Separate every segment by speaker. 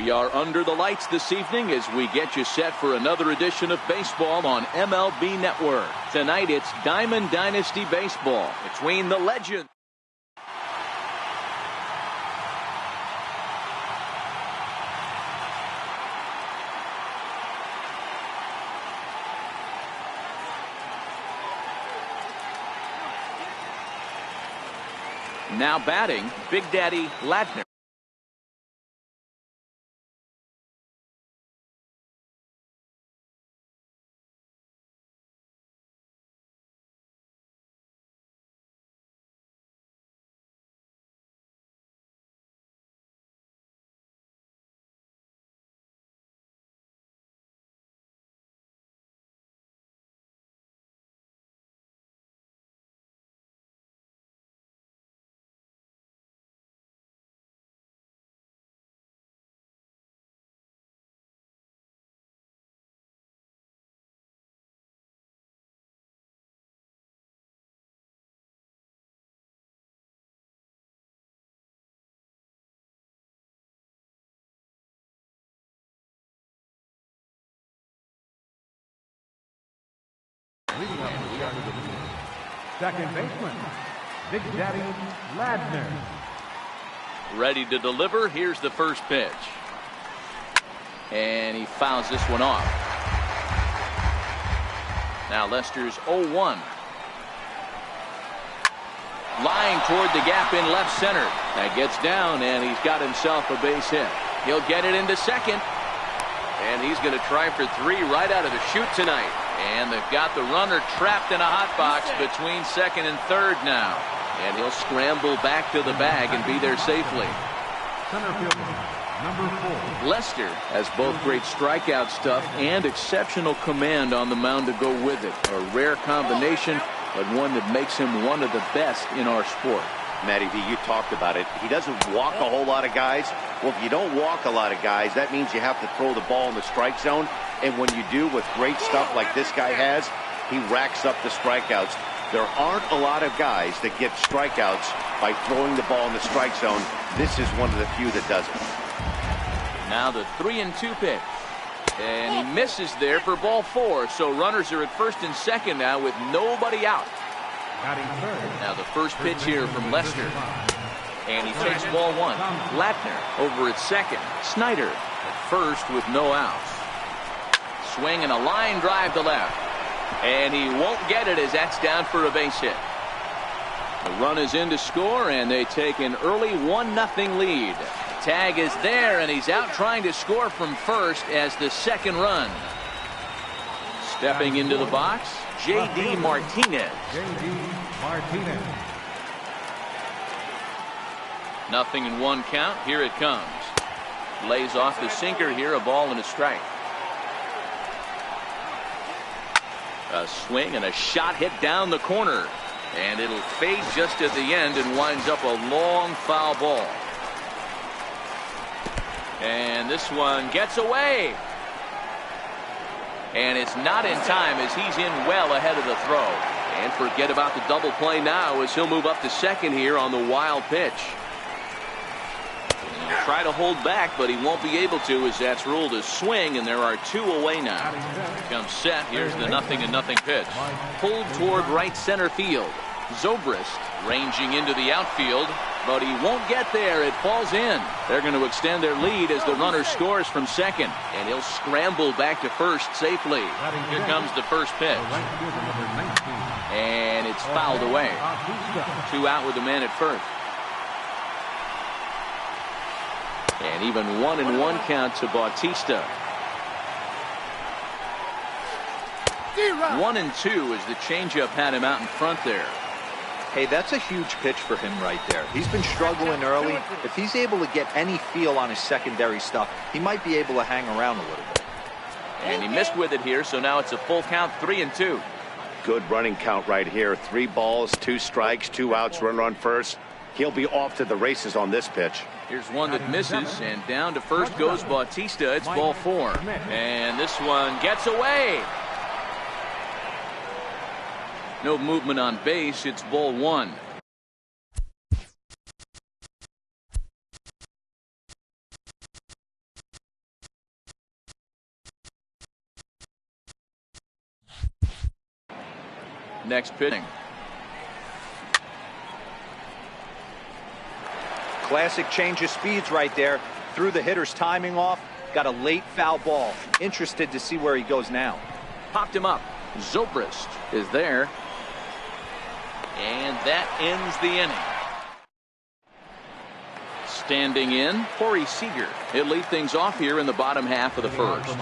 Speaker 1: We are under the lights this evening as we get you set for another edition of baseball on MLB Network. Tonight it's Diamond Dynasty Baseball between the legends. Now batting, Big Daddy Ladner.
Speaker 2: Leading up to start of the game, second baseman, Big Daddy Ladner.
Speaker 1: Ready to deliver. Here's the first pitch. And he fouls this one off. Now Lester's 0-1. Line toward the gap in left center. That gets down, and he's got himself a base hit. He'll get it into second. And he's going to try for 3 right out of the chute tonight. And they've got the runner trapped in a hot box between second and third now. And he'll scramble back to the bag and be there safely.
Speaker 2: Center fielder, number 4.
Speaker 1: Lester has both great strikeout stuff and exceptional command on the mound to go with it. A rare combination, but one that makes him one of the best in our sport.
Speaker 3: Matty V, you talked about it. He doesn't walk a whole lot of guys. Well, if you don't walk a lot of guys, that means you have to throw the ball in the strike zone. And when you do with great stuff like this guy has, he racks up the strikeouts. There aren't a lot of guys that get strikeouts by throwing the ball in the strike zone. This is one of the few that does it.
Speaker 1: Now the 3-2 pitch. And he misses there for ball 4. So runners are at first and second now with nobody out. Now the first pitch here from Lester. And he takes ball 1. Ladner over at second. Snyder at first with no outs. Swing and a line drive to left. And he won't get it as that's down for a base hit. The run is in to score, and they take an early 1-0 lead. Tag is there, and he's out trying to score from first as the second run. Stepping into the box, J.D. Martinez.
Speaker 2: J.D. Martinez.
Speaker 1: 0-1 count. Here it comes. Lays off the sinker here, a ball and a strike. A swing and a shot hit down the corner. And it'll fade just at the end and winds up a long foul ball. And this one gets away. And it's not in time as he's in well ahead of the throw. And forget about the double play now as he'll move up to second here on the wild pitch. And he'll try to hold back, but he won't be able to as that's ruled a swing, and there are 2 away now. Comes set. Here's the 0-0 pitch. Pulled toward right center field. Zobrist ranging into the outfield, but he won't get there. It falls in. They're going to extend their lead as the runner scores from second, and he'll scramble back to first safely. Here comes the first pitch. And it's fouled away. 2 out with the man at first. And even 1-1 count to Bautista. 1-2 as the changeup had him out in front there.
Speaker 4: Hey, that's a huge pitch for him right there. He's been struggling early. If he's able to get any feel on his secondary stuff, he might be able to hang around a little bit.
Speaker 1: And he missed with it here, so now it's a full count, 3-2.
Speaker 3: Good running count right here. 3 balls, 2 strikes, 2 outs, runner on first. He'll be off to the races on this pitch.
Speaker 1: Here's one that misses, and down to first goes Bautista. It's ball 4. And this one gets away. No movement on base. It's ball 1. Next pitching.
Speaker 4: Classic change of speeds right there. Threw the hitter's timing off. Got a late foul ball. Interested to see where he goes now.
Speaker 1: Popped him up. Zobrist is there. And that ends the inning. Standing in, Corey Seager. He'll lead things off here in the bottom half of the first.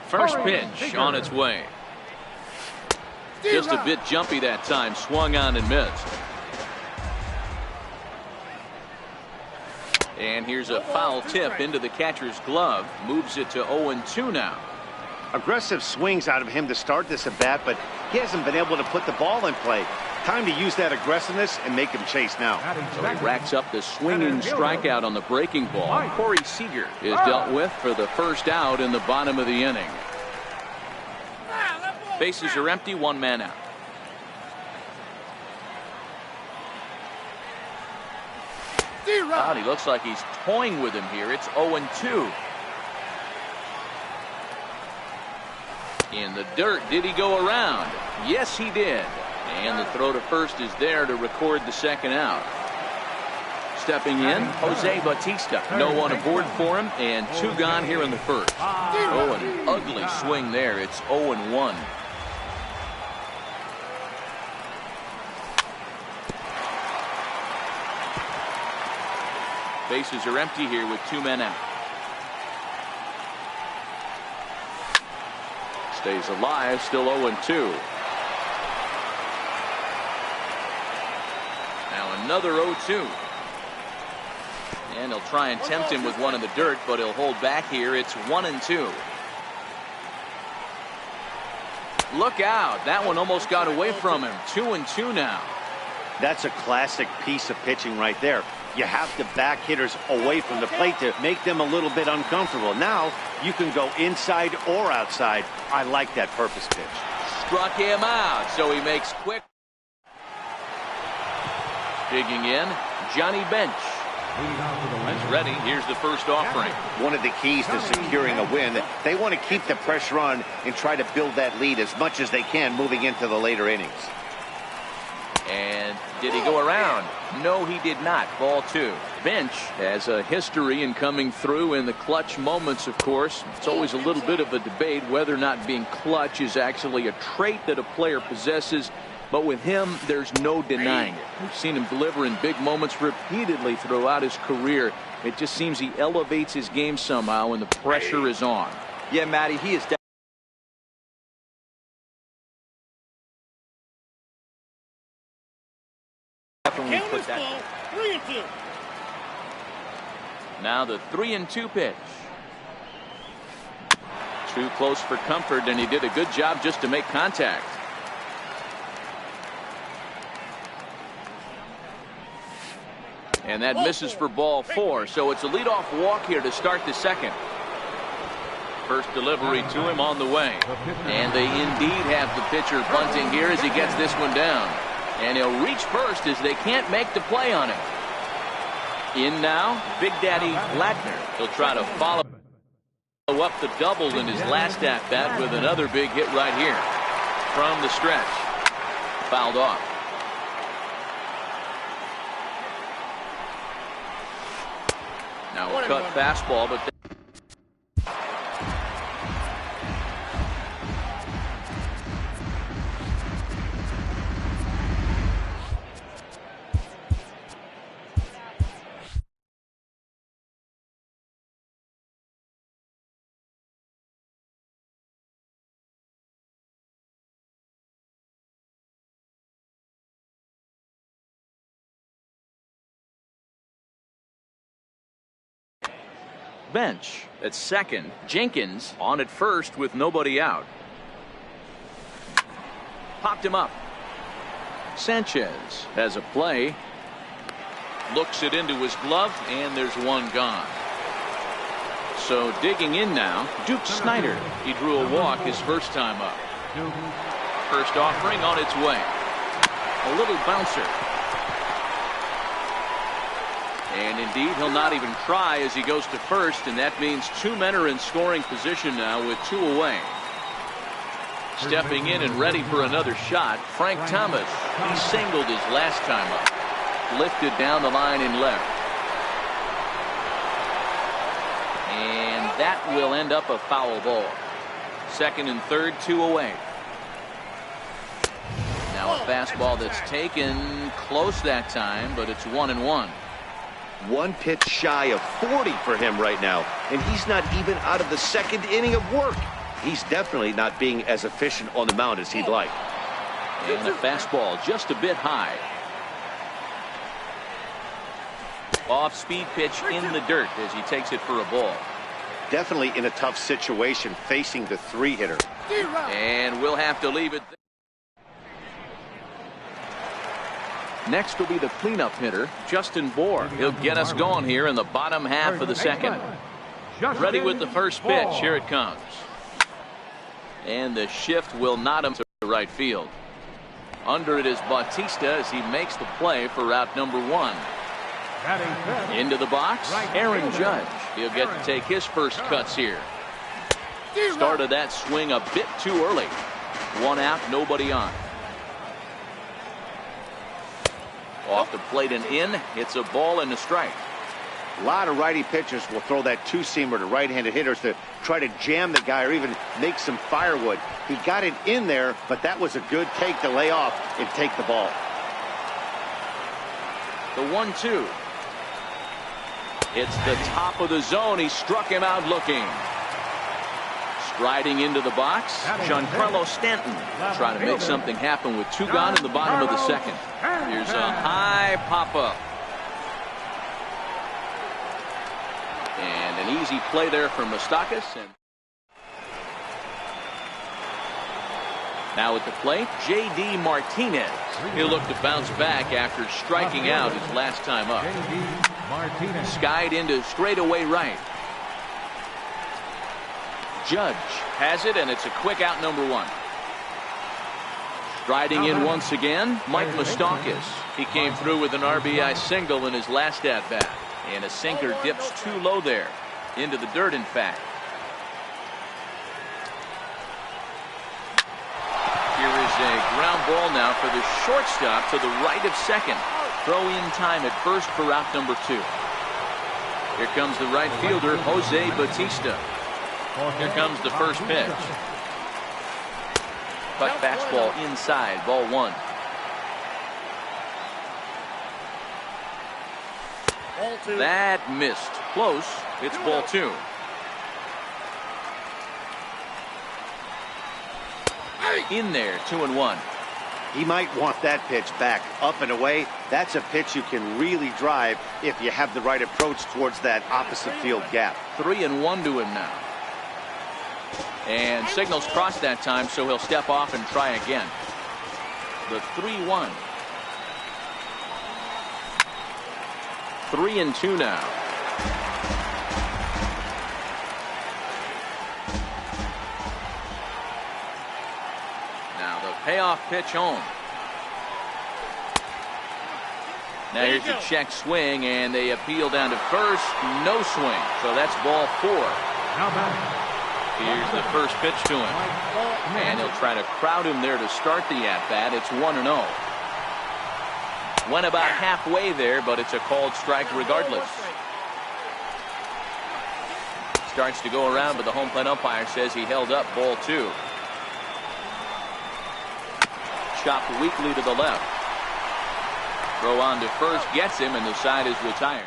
Speaker 1: First pitch on its way. Just a bit jumpy that time. Swung on and missed. And here's a foul tip into the catcher's glove. Moves it to 0-2 now.
Speaker 3: Aggressive swings out of him to start this at bat, but he hasn't been able to put the ball in play. Time to use that aggressiveness and make him chase now.
Speaker 1: So he racks up the swinging strikeout on the breaking ball. Corey Seager is dealt with for the first out in the bottom of the inning. Bases are empty, one man out. He looks like he's toying with him here. It's 0-2. In the dirt, did he go around? Yes, he did. And the throw to first is there to record the second out. Stepping in, Jose Bautista. No one aboard for him, and 2 gone here in the first. Oh, an ugly swing there. It's 0-1. Bases are empty here with 2 men out. Stays alive, still 0-2. Now another 0-2. And he'll try and tempt him with one in the dirt, but he'll hold back here. It's 1-2. Look out. That one almost got away from him. 2-2 now.
Speaker 3: That's a classic piece of pitching right there. You have to back hitters away from the plate to make them a little bit uncomfortable. Now you can go inside or outside. I like that purpose pitch.
Speaker 1: Struck him out, so he makes quick. Digging in, Johnny Bench. He's ready. Here's the first offering.
Speaker 3: One of the keys to securing a win, they want to keep the pressure on and try to build that lead as much as they can moving into the later innings.
Speaker 1: And did he go around? No, he did not. Ball 2. Bench has a history in coming through in the clutch moments, of course. It's always a little bit of a debate whether or not being clutch is actually a trait that a player possesses. But with him, there's no denying it. We've seen him deliver in big moments repeatedly throughout his career. It just seems he elevates his game somehow when the pressure is on.
Speaker 4: Yeah, Matty, he is definitely put that.
Speaker 5: 3-2.
Speaker 1: Now the 3-2 pitch. Too close for comfort, and he did a good job just to make contact. And that misses for ball 4, so it's a leadoff walk here to start the second. First delivery to him on the way. And they indeed have the pitcher bunting here as he gets this one down. And he'll reach first as they can't make the play on him. In now, Big Daddy Ladner. He'll try to follow up the double in his last at-bat with another big hit right here. From the stretch. Fouled off. Now a cut fastball, but Bench at second. Jenkins on at first with nobody out. Popped him up. Sanchez has a play. Looks it into his glove, and there's one gone. So digging in now, Duke Snider. He drew a walk his first time up. First offering on its way. A little bouncer. And indeed, he'll not even try as he goes to first, and that means 2 men are in scoring position now with 2 away. Stepping in and ready for another shot, Frank Thomas. He singled his last time up. Lifted down the line in left. And that will end up a foul ball. Second and third, 2 away. Now a fastball that's taken close that time, but it's 1-1.
Speaker 3: One pitch shy of 40 for him right now, and he's not even out of the second inning of work. He's definitely not being as efficient on the mound as he'd like.
Speaker 1: And a fastball just a bit high. Off-speed pitch in the dirt as he takes it for a ball.
Speaker 3: Definitely in a tough situation facing the 3-hitter.
Speaker 1: And we'll have to leave it there. Next will be the cleanup hitter, Justin Bohr. He'll get us going here in the bottom half of the second. Ready with the first pitch. Here it comes. And the shift will knot him to right field. Under it is Bautista as he makes the play for route number 1. Into the box, Aaron Judge. He'll get to take his first cuts here. Started that swing a bit too early. 1 out, nobody on. Off the plate and in. It's a ball and a strike.
Speaker 3: A lot of righty pitchers will throw that two-seamer to right-handed hitters to try to jam the guy or even make some firewood. He got it in there, but that was a good take to lay off and take the ball.
Speaker 1: The 1-2. It's the top of the zone. He struck him out looking. Striding into the box, Giancarlo Stanton trying to make something happen with 2 gone in the bottom of the second. Here's a high pop-up. And an easy play there from Moustakas. Now at the plate, J.D. Martinez. He'll look to bounce back after striking out his last time up. Skied into straightaway right. Judge has it, and it's a quick out, number 1. Striding in once again, Mike Moustakas. He came through with an RBI single in his last at-bat. And a sinker dips too low there. Into the dirt, in fact. Here is a ground ball now for the shortstop to the right of second. Throw in time at first for route number 2. Here comes the right fielder, Jose Bautista. Here comes the first pitch. Cut fastball inside, ball 1. That missed. Close. It's ball 2. In there, 2-1.
Speaker 3: He might want that pitch back up and away. That's a pitch you can really drive if you have the right approach towards that opposite field gap.
Speaker 1: 3-1 to him now. And signals crossed that time, so he'll step off and try again. The 3-1. 3-2 now. Now the payoff pitch home. Now here's a check swing, and they appeal down to first. No swing, so that's ball 4. Here's the first pitch to him. And he'll try to crowd him there to start the at-bat. It's 1-0. Went about halfway there, but it's a called strike regardless. Starts to go around, but the home plate umpire says he held up, ball 2. Chopped weakly to the left. Throw on to first, gets him, and the side is retired.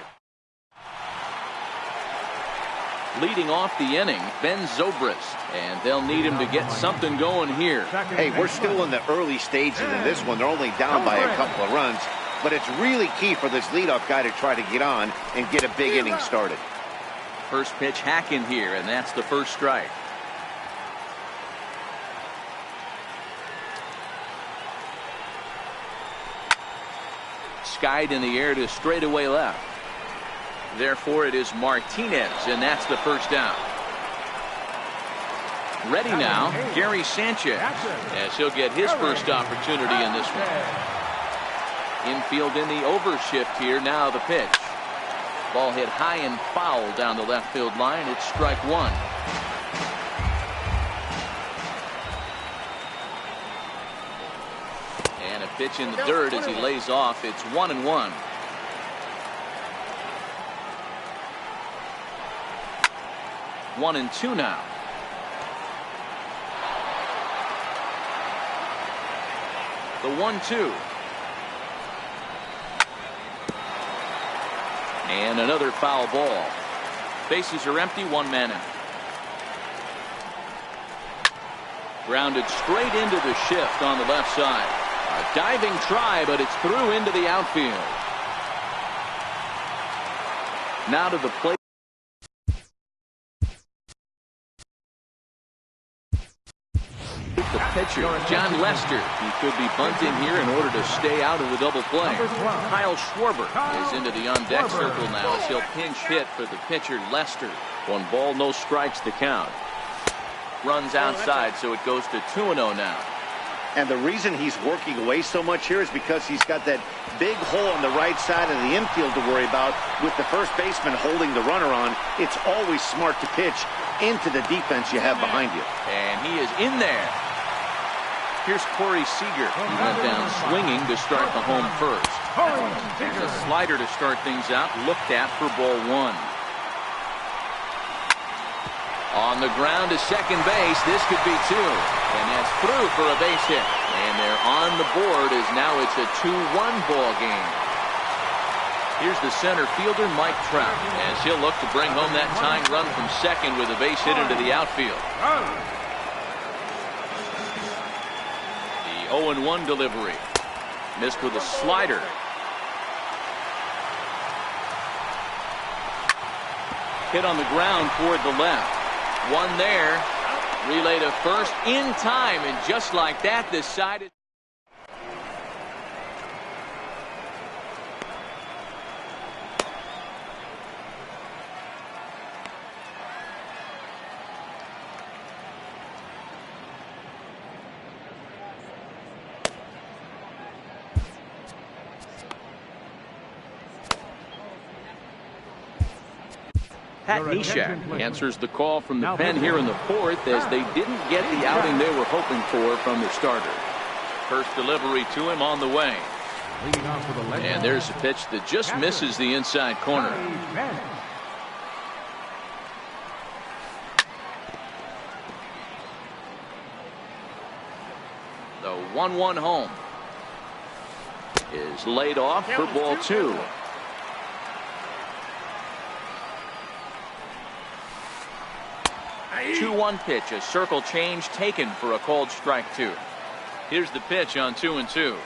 Speaker 1: Leading off the inning, Ben Zobrist, and they'll need him to get something going here.
Speaker 3: Hey, we're still in the early stages in this one. They're only down by a couple of runs, but it's really key for this leadoff guy to try to get on and get a big inning started.
Speaker 1: First pitch hacking here, and that's the first strike. Skied in the air to straightaway left. Therefore, it is Martinez, and that's the first down. Ready now, Gary Sanchez, as he'll get his first opportunity in this one. Infield in the overshift here. Now the pitch. Ball hit high and foul down the left field line. It's strike 1. Pitch in the dirt as he lays off. It's 1-1. One and two now. The 1-2. And another foul ball. Bases are empty, one man out. Grounded straight into the shift on the left side. A diving try, but it's through into the outfield. Now to the plate. The pitcher, John Lester. He could be bunting here in order to stay out of the double play. Kyle Schwarber is into the on-deck circle now as he'll pinch hit for the pitcher, Lester. 1 ball, no strikes to count. Runs outside, so it goes to 2-0 now.
Speaker 3: And the reason he's working away so much here is because he's got that big hole on the right side of the infield to worry about. With the first baseman holding the runner on, it's always smart to pitch into the defense you have behind you.
Speaker 1: And he is in there. Here's Corey Seager. He went down swinging to start the home first. There's a slider to start things out, looked at for ball 1. On the ground to second base. This could be 2. And that's through for a base hit. And they're on the board as now it's a 2-1 ball game. Here's the center fielder, Mike Trout, as he'll look to bring home that tying run from second with a base hit into the outfield. The 0-1 delivery. Missed with a slider. Hit on the ground toward the left. One there. Relay to first in time, and just like that, this side is. Pat Neshek answers the call from the pen here in the 4th as they didn't get the outing they were hoping for from the starter. First delivery to him on the way. And there's a pitch that just misses the inside corner. The 1-1 home is laid off for ball 2. 2-1 pitch, a circle change taken for a called strike 2. Here's the pitch on 2-2.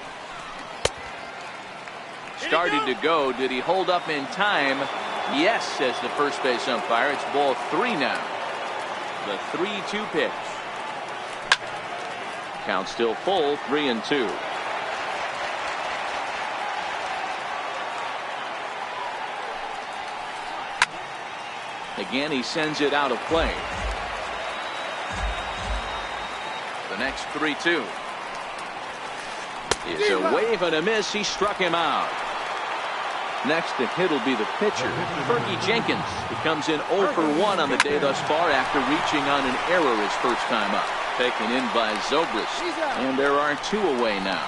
Speaker 1: Started to go. Did he hold up in time? Yes, says the first base umpire. It's ball 3 now. The 3-2 pitch. Count still full, 3-2. Again, he sends it out of play. The next 3-2 is a wave and a miss. He struck him out. Next to hit will be the pitcher, Fergie Jenkins. He comes in 0 for 1 on the day thus far after reaching on an error his first time up. Taken in by Zobrist, and there are 2 away now.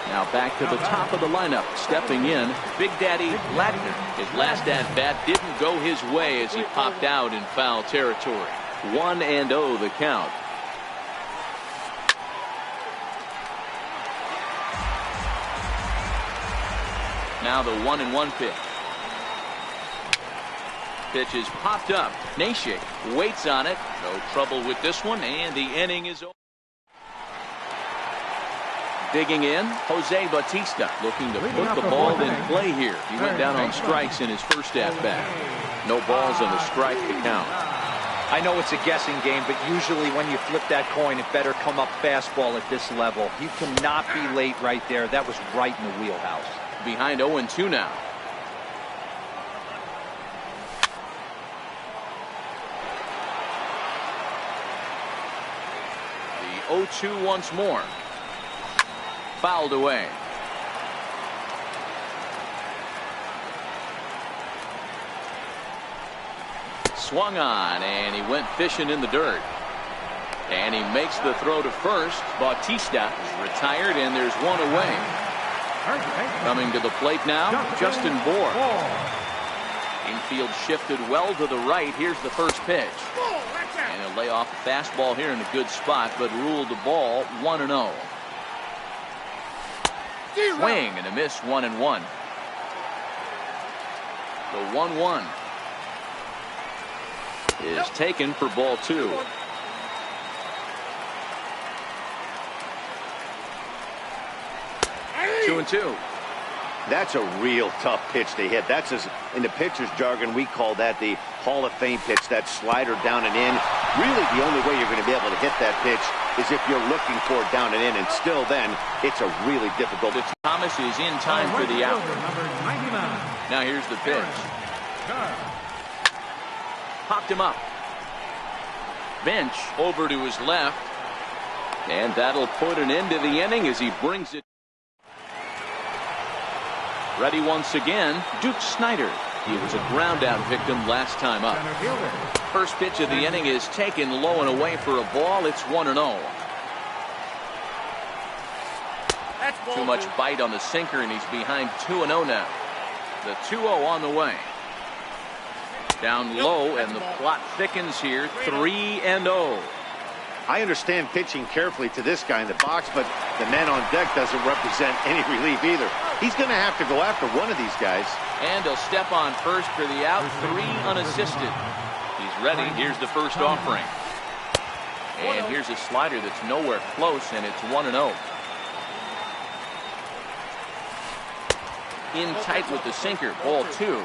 Speaker 1: Now back to the top of the lineup, stepping in, Big Daddy Ladner. His last at-bat didn't go his way as he popped out in foul territory. 1-0 the count. Now the 1-1 pitch. Pitch is popped up. Neshek waits on it. No trouble with this one, and the inning is over. Digging in, Jose Bautista looking to put the ball in play here. He went down on strikes in his first at-bat. No balls on the strike to count.
Speaker 4: I know it's a guessing game, but usually when you flip that coin, it better come up fastball at this level. He cannot be late right there. That was right in the wheelhouse.
Speaker 1: Behind 0-2 now. The 0-2 once more. Fouled away. Swung on, and he went fishing in the dirt. And he makes the throw to first. Bautista is retired, and there's one away. Coming to the plate now, Justin Bour. Infield shifted well to the right. Here's the first pitch. And he'll lay off a fastball here in a good spot, but ruled the ball 1-0. Swing and a miss, 1-1. The 1-1 is taken for ball 2. Two and two.
Speaker 3: That's a real tough pitch to hit. That's, as in the pitcher's jargon, we call that the Hall of Fame pitch, that slider down and in. Really, the only way you're going to be able to hit that pitch is if you're looking for it down and in, and still then, it's a really difficult.
Speaker 1: Thomas is in time for the out. Now here's the pitch. Popped him up. Bench over to his left. And that'll put an end to the inning as he brings it. Ready once again, Duke Snider. He was a ground out victim last time up. First pitch of the inning is taken low and away for a ball. It's 1-0. Too much bite on the sinker, and he's behind 2-0 now. The 2-0 on the way. Down low, and the plot thickens here. 3-0.
Speaker 3: I understand pitching carefully to this guy in the box, but the man on deck doesn't represent any relief either. He's going to have to go after one of these guys.
Speaker 1: And he'll step on first for the out. 3 unassisted. He's ready. Here's the first offering. And here's a slider that's nowhere close, and it's 1-0. In tight with the sinker. Ball 2.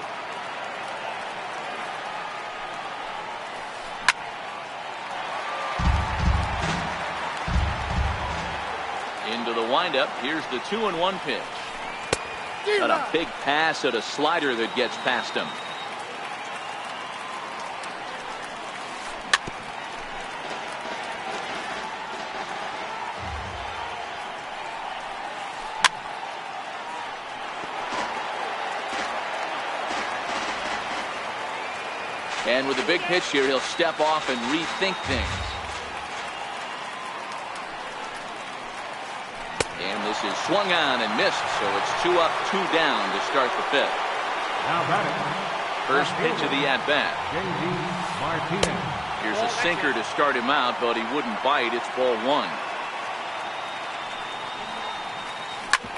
Speaker 1: Into the windup. Here's the 2-1 pitch. Got a big pass at a slider that gets past him. And with a big pitch here, he'll step off and rethink things. And this is swung on and missed, so it's 2 up, 2 down to start the 5th. First pitch of the at-bat. Here's a sinker to start him out, but he wouldn't bite. It's ball 1.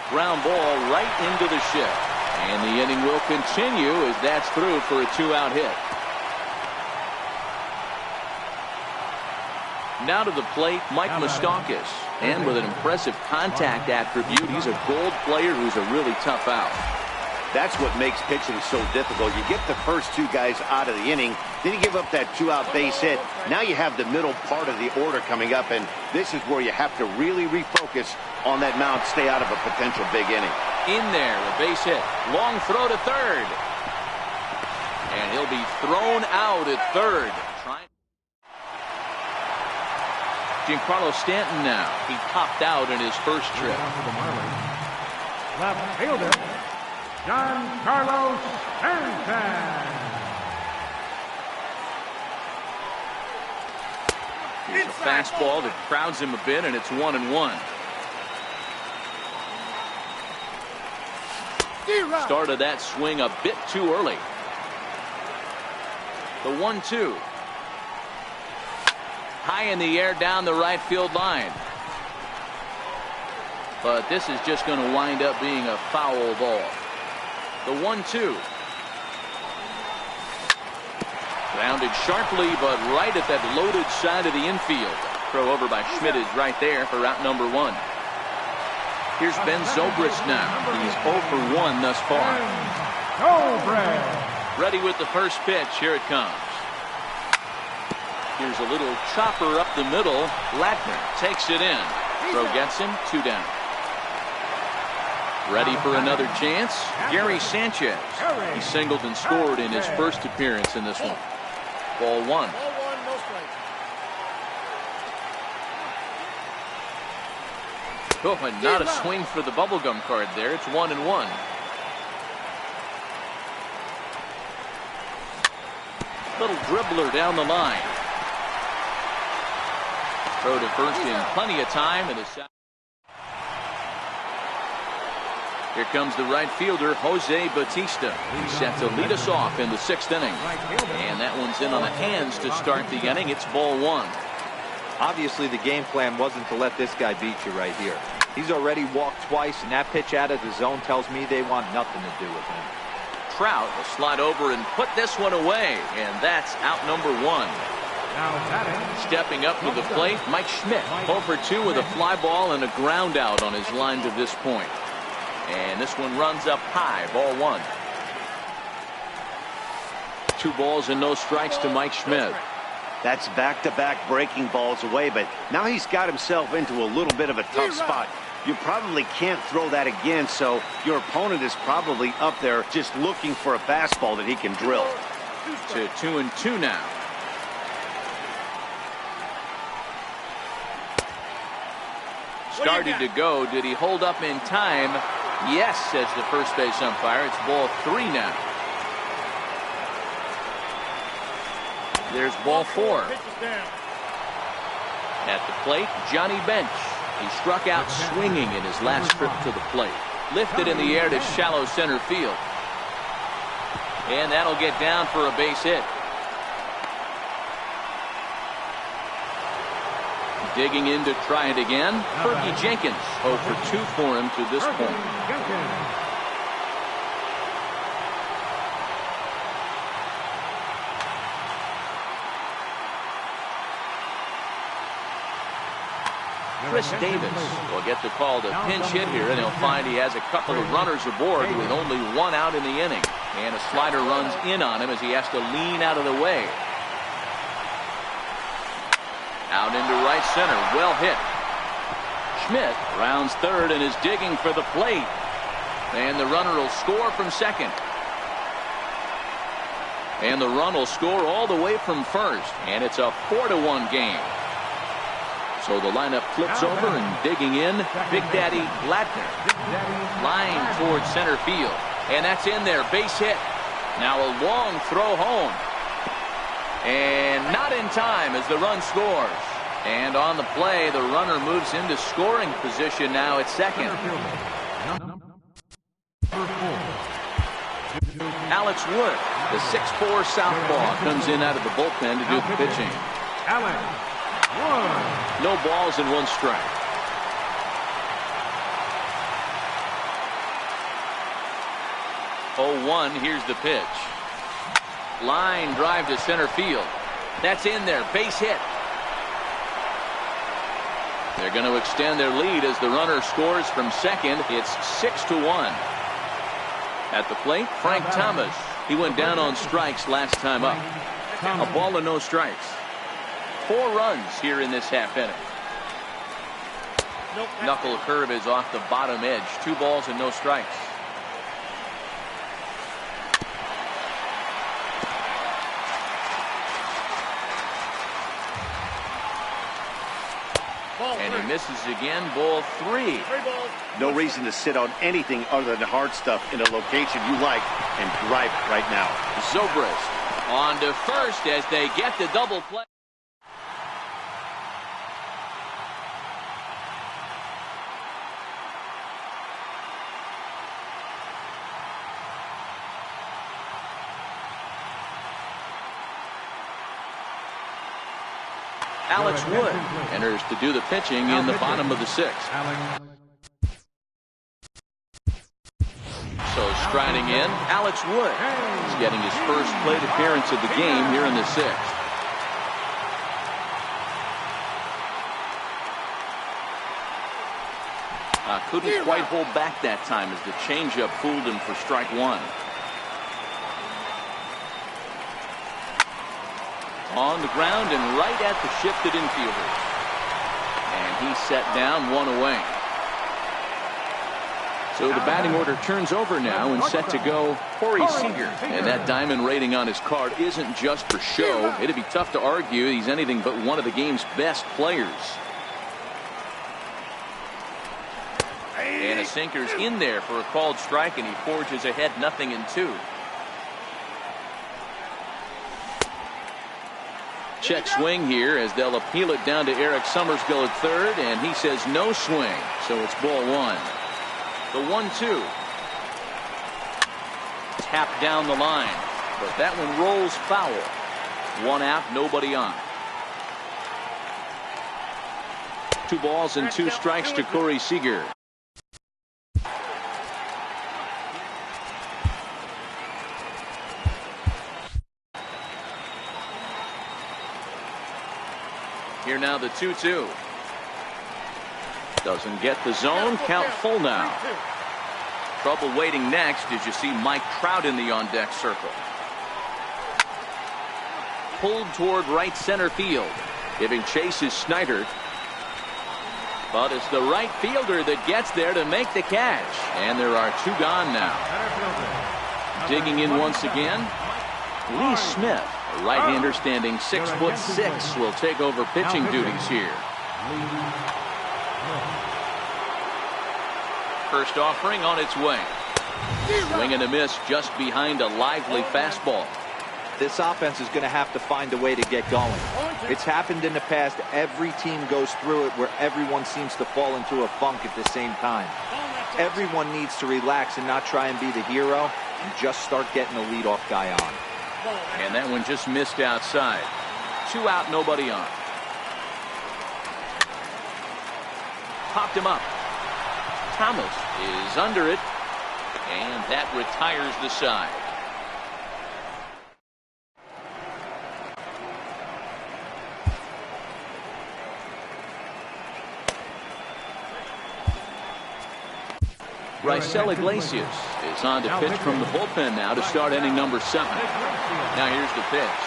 Speaker 1: Ground ball right into the shift. And the inning will continue as that's through for a 2-out hit. Now to the plate, Mike Moustakas. And with an impressive contact attribute, he's a gold player who's a really tough out.
Speaker 3: That's what makes pitching so difficult. You get the first 2 guys out of the inning, then you give up that 2-out base hit. Now you have the middle part of the order coming up, and this is where you have to really refocus on that mound, stay out of a potential big inning.
Speaker 1: In there, a base hit. Long throw to third. And he'll be thrown out at third. Giancarlo Stanton now. He popped out in his first trip.
Speaker 2: Left fielder, Giancarlo Stanton.
Speaker 1: Here's a fastball that crowds him a bit, and it's 1-1. Started that swing a bit too early. The 1-2. High in the air down the right field line. But this is just going to wind up being a foul ball. The 1-2. Grounded sharply, but right at that loaded side of the infield. Throw over by Schmidt is right there for out number 1. Here's Ben Zobrist now. He's 0 for 1 thus far. Ready with the first pitch. Here it comes. Here's a little chopper up the middle. Latner takes it in. Throw gets him. 2 down. Ready for another chance. Gary Sanchez. He singled and scored in his first appearance in this one. Ball 1. Oh, and not a swing for the bubblegum card there. It's 1-1. Little dribbler down the line. Throw to first in plenty of time. And here comes the right fielder, Jose Bautista. He's set to lead us off in the 6th inning. And that one's in on the hands to start the inning. It's ball 1.
Speaker 4: Obviously, the game plan wasn't to let this guy beat you right here. He's already walked twice, and that pitch out of the zone tells me they want nothing to do with him.
Speaker 1: Trout will slide over and put this one away, and that's out number 1. Stepping up to the plate, Mike Schmidt, 0 for 2 with a fly ball and a ground out on his line to this point. And this one runs up high, ball 1. 2 balls and no strikes to Mike Schmidt.
Speaker 3: That's back-to-back breaking balls away, but now he's got himself into a little bit of a tough spot. You probably can't throw that again, so your opponent is probably up there just looking for a fastball that he can drill.
Speaker 1: To 2-2 now. Started to go. Did he hold up in time? Yes, says the first base umpire. It's ball 3 now. There's ball 4. At the plate, Johnny Bench. He struck out swinging in his last trip to the plate. Lifted in the air to shallow center field. And that'll get down for a base hit. Digging in to try it again, Fergie Jenkins. 0 for 2 for him to this point. Chris Davis will get the call to pinch hit here, and he'll find he has a couple of runners aboard with only 1 out in the inning. And a slider runs in on him as he has to lean out of the way. Out into right center, well hit. Schmidt rounds third and is digging for the plate. And the runner will score from second. And the run will score all the way from first. And it's a 4-1 game. So the lineup flips over and digging in, Big Daddy Ladner. Line towards center field. And that's in there, base hit. Now a long throw home. And not in time as the run scores. And on the play, the runner moves into scoring position now at second. Alex Wood, the 6'4" southpaw, comes in out of the bullpen to do the pitching.
Speaker 2: Alex Wood.
Speaker 1: No balls and 1 strike. Oh, 1, here's the pitch. Line drive to center field. That's in there, base hit. They're going to extend their lead as the runner scores from second. It's 6-1. At the plate, Frank Thomas. He went down on strikes last time up. A ball and no strikes. 4 runs here in this half inning. Knuckle curve is off the bottom edge. 2 balls and no strikes. And he misses again, ball 3.
Speaker 3: No reason to sit on anything other than hard stuff in a location you like and drive it right now.
Speaker 1: Zobrist on to first as they get the double play. Alex Wood enters to do the pitching in the bottom of the 6th. So striding in, Alex Wood. He's getting his first plate appearance of the game here in the 6th. Couldn't quite hold back that time as the changeup fooled him for strike 1. On the ground and right at the shifted infielder. And he's set down, 1 away. So the batting order turns over now and set to go Corey Seager. And that diamond rating on his card isn't just for show. It'd be tough to argue he's anything but one of the game's best players. And a sinker's in there for a called strike, and he forges ahead 0-2. check swing here as they'll appeal it down to Eric Summersgill at third, and he says no swing, so it's ball one. The 1-2. Tapped down the line, but that one rolls foul. One out, nobody on. 2 balls and 2 strikes to Corey Seager. Here now the 2-2. Doesn't get the zone. Count full now. Trouble waiting next as you see Mike Trout in the on-deck circle. Pulled toward right center field. Giving chase is Snyder. But it's the right fielder that gets there to make the catch. And there are 2 gone now. Digging in once again, Lee Smith, a right-hander standing 6'6", will take over pitching duties here. First offering on its way. Swing and a miss just behind a lively fastball.
Speaker 4: This offense is going to have to find a way to get going. It's happened in the past. Every team goes through it where everyone seems to fall into a funk at the same time. Everyone needs to relax and not try and be the hero and just start getting the leadoff guy on.
Speaker 1: And that one just missed outside. 2 out, nobody on. Popped him up. Thomas is under it, and that retires the side. Raisel Iglesias is on to pitch from the bullpen now to start inning number 7. Now here's the pitch.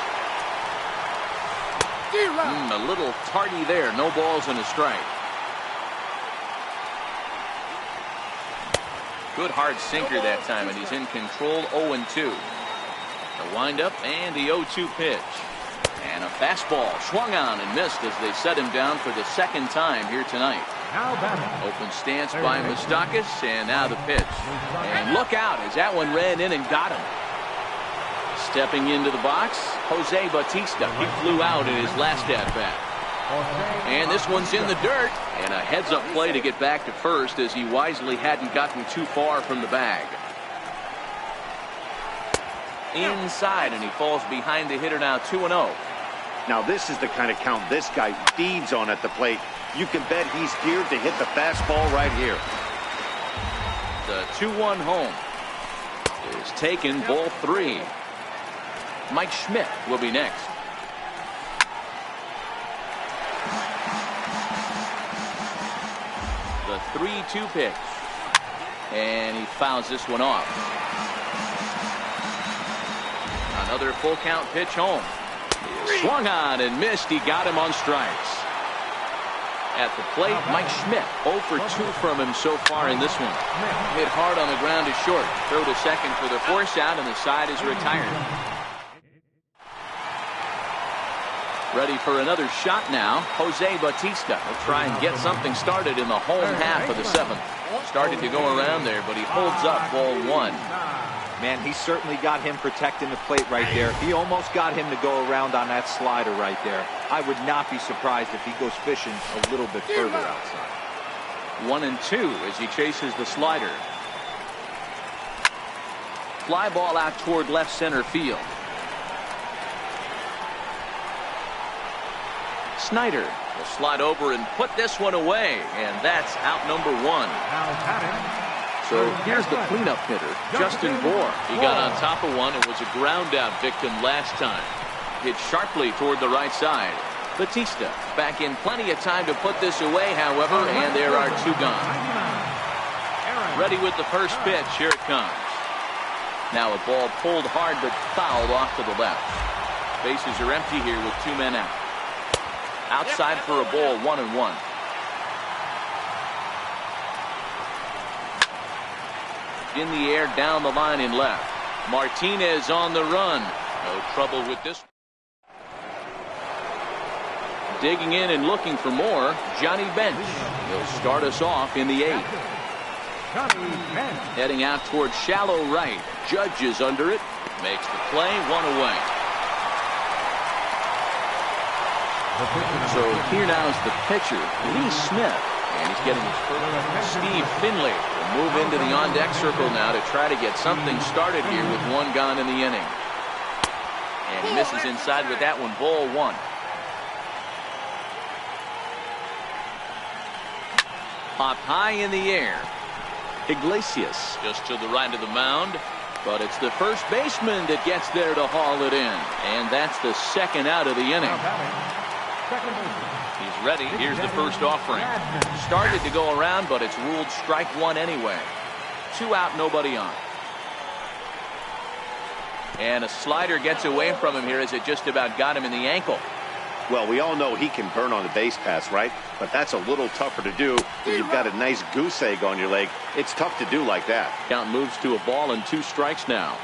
Speaker 1: A little tardy there. No balls and a strike. Good hard sinker that time, and he's in control. 0-2. The windup and the 0-2 pitch. And a fastball swung on and missed as they set him down for the 2nd time here tonight. Open stance by Moustakas, and now the pitch. And look out as that one ran in and got him. Stepping into the box, Jose Bautista. He flew out in his last at-bat. And this one's in the dirt, and a heads-up play to get back to first as he wisely hadn't gotten too far from the bag. Inside, and he falls behind the hitter now. 2-0.
Speaker 3: Now this is the kind of count this guy feeds on at the plate. You can bet he's geared to hit the fastball right here.
Speaker 1: The 2-1 home is taken. Ball 3. Mike Schmidt will be next. The 3-2 pitch, and he fouls this one off. Another full count pitch home. He swung on and missed. He got him on strikes. At the plate, Mike Schmidt 0 for 2 from him so far in this one. Hit hard on the ground to short. Throw to second for the force out, and the side is retired. Ready for another shot now. Jose Bautista will try and get something started in the home half of the 7th. Started to go around there, but he holds up. Ball 1.
Speaker 4: Man, he certainly got him protecting the plate right there. He almost got him to go around on that slider right there. I would not be surprised if he goes fishing a little bit further outside.
Speaker 1: 1-2 as he chases the slider. Fly ball out toward left center field. Snyder will slide over and put this one away, and that's out number 1. So here's the cleanup hitter, Justin Bohr. He got on top of one and was a ground out victim last time. Hit sharply toward the right side. Bautista back in plenty of time to put this away, however, and there are 2 gone. Ready with the first pitch. Here it comes. Now a ball pulled hard but fouled off to the left. Bases are empty here with 2 men out. Outside for a ball. 1-1. In the air down the line in left. Martinez on the run. No trouble with this. Digging in and looking for more, Johnny Bench. He'll start us off in the 8th. Heading out towards shallow right. Judge is under it. Makes the play. 1 away. So here now is the pitcher, Lee Smith. And he's getting his first. Steve Finley will move into the on-deck circle now to try to get something started here with one gone in the inning. And he misses inside with that one. Ball one. Popped high in the air. Iglesias just to the right of the mound. But it's the first baseman that gets there to haul it in. And that's the second out of the inning. He's ready. Here's the first offering. Started to go around, but it's ruled strike one anyway. 2 out, nobody on. And a slider gets away from him here as it just about got him in the ankle.
Speaker 3: Well, we all know he can burn on the base pass, right? But that's a little tougher to do when you've got a nice goose egg on your leg. It's tough to do like that.
Speaker 1: Count moves to a ball and 2 strikes now.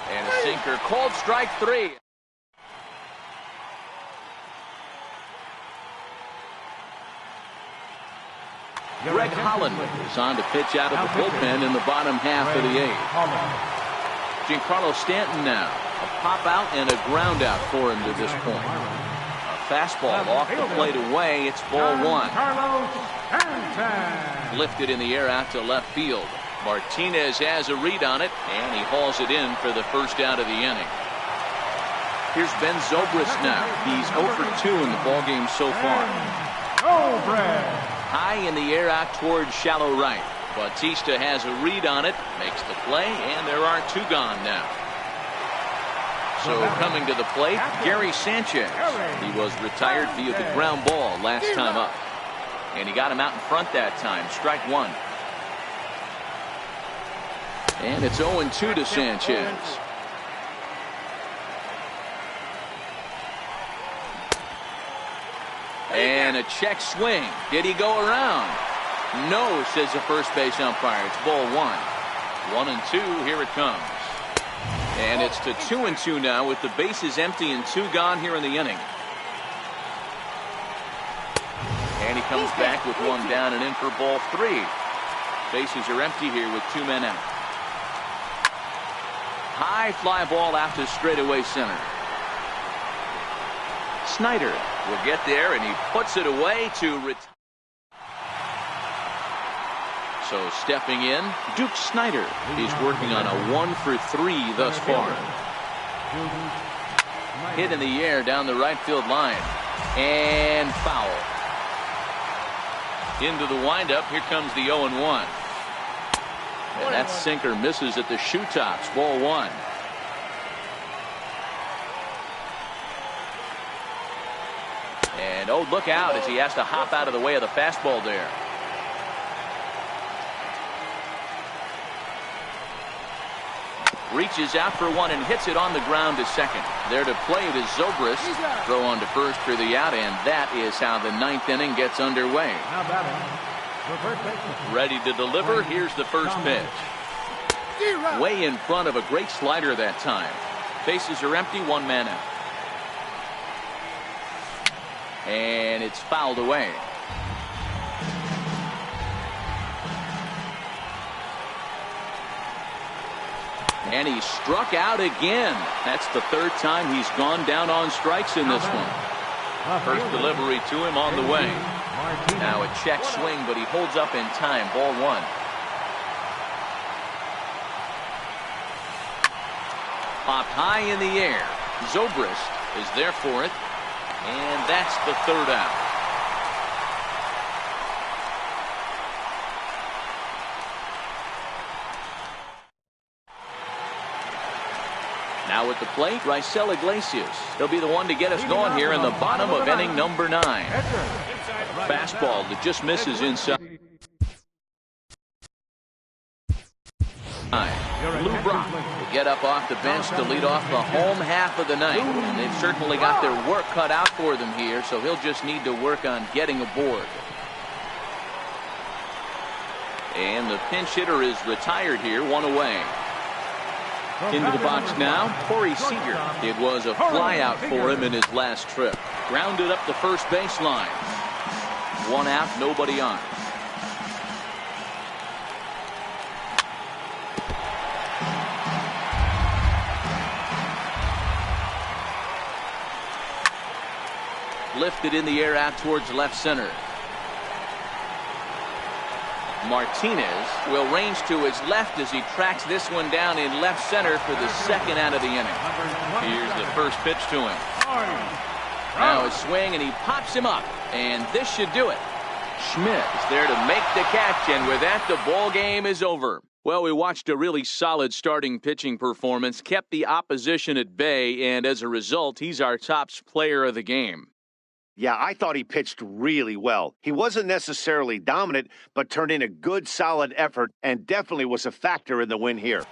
Speaker 1: And a sinker. Called strike 3. Greg Holland is on to pitch out of the bullpen in the bottom half of the 8th. Giancarlo Stanton now. A pop out and a ground out for him to this point. A fastball off the plate away. It's ball 1. Lifted in the air out to left field. Martinez has a read on it, and he hauls it in for the first out of the inning. Here's Ben Zobrist now. He's 0 for 2 in the ballgame so far. High in the air out towards shallow right. Bautista has a read on it, makes the play, and there are 2 gone now. So coming to the plate, Gary Sanchez. He was retired via the ground ball last time up. And he got him out in front that time. Strike 1. And it's 0-2 to Sanchez. And a check swing. Did he go around? No, says the first base umpire. It's ball 1. 1-2. Here it comes. And it's to 2-2 now with the bases empty and 2 gone here in the inning. And he comes back with 1 down and in for ball 3. Bases are empty here with 2 men out. High fly ball out to straightaway center. Snyder will get there, and he puts it away to retire. So stepping in, Duke Snyder. He's working on a 1 for 3 thus far. Hit in the air down the right field line. And foul. Into the windup. Here comes the 0-1. And that sinker misses at the shoe tops. Ball 1. And oh, look out as he has to hop out of the way of the fastball there. Reaches out for 1 and hits it on the ground to second. There to play it is Zobrist. Throw on to first for the out, and that is how the 9th inning gets underway. Ready to deliver. Here's the first pitch. Way in front of a great slider that time. Bases are empty, 1 man out. And it's fouled away. And he struck out again. That's the 3rd time he's gone down on strikes in this one. First delivery to him on the way. Now a check swing, but he holds up in time. Ball 1. Popped high in the air. Zobrist is there for it. And that's the 3rd out. Now at the plate, Raisel Iglesias. He'll be the one to get us going here in the bottom of inning number 9. Fastball that just misses inside. Lou Brock will get up off the bench to lead off the home half of the 9th. And they've certainly got their work cut out for them here, so he'll just need to work on getting aboard. And the pinch hitter is retired here, 1 away. Into the box now, Corey Seager. It was a fly out for him in his last trip. Grounded up the first baseline. 1 out, nobody on. lifted in the air out towards left center. Martinez will range to his left as he tracks this one down in left center for the second out of the inning. Here's the first pitch to him. Now a swing, and he pops him up, and this should do it. Schmidt is there to make the catch, and with that, the ball game is over. Well, we watched a really solid starting pitching performance, kept the opposition at bay, and as a result, he's our top player of the game.
Speaker 3: Yeah, I thought he pitched really well. He wasn't necessarily dominant, but turned in a good, solid effort and definitely was a factor in the win here.